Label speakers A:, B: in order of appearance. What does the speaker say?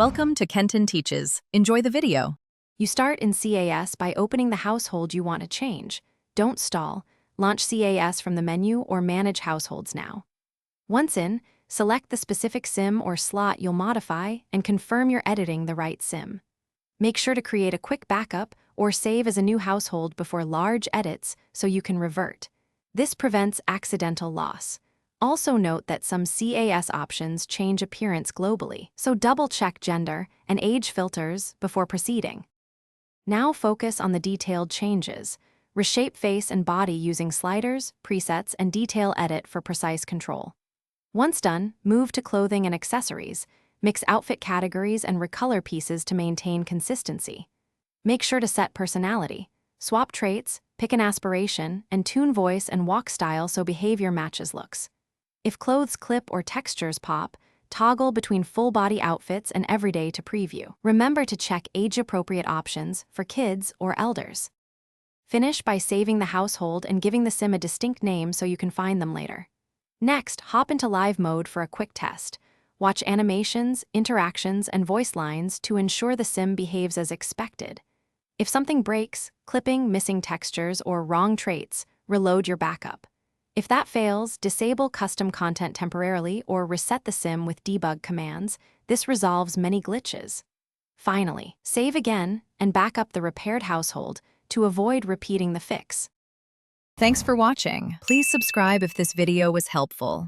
A: Welcome to Kenton Teaches. Enjoy the video.
B: You start in CAS by opening the household you want to change. Don't stall. Launch CAS from the menu or manage households now. Once in, select the specific SIM or slot you'll modify and confirm you're editing the right SIM. Make sure to create a quick backup or save as a new household before large edits so you can revert. This prevents accidental loss. Also note that some CAS options change appearance globally, so double-check gender and age filters before proceeding. Now focus on the detailed changes. Reshape face and body using sliders, presets, and detail edit for precise control. Once done, move to clothing and accessories. Mix outfit categories and recolor pieces to maintain consistency. Make sure to set personality. Swap traits, pick an aspiration, and tune voice and walk style so behavior matches looks. If clothes clip or textures pop, toggle between full-body outfits and everyday to preview. Remember to check age-appropriate options for kids or elders. Finish by saving the household and giving the SIM a distinct name so you can find them later. Next, hop into live mode for a quick test. Watch animations, interactions, and voice lines to ensure the SIM behaves as expected. If something breaks, clipping, missing textures, or wrong traits, reload your backup. If that fails, disable custom content temporarily or reset the SIM with debug commands. This resolves many glitches. Finally, save again and back up the repaired household to avoid repeating the fix.
A: Thanks for watching. Please subscribe if this video was helpful.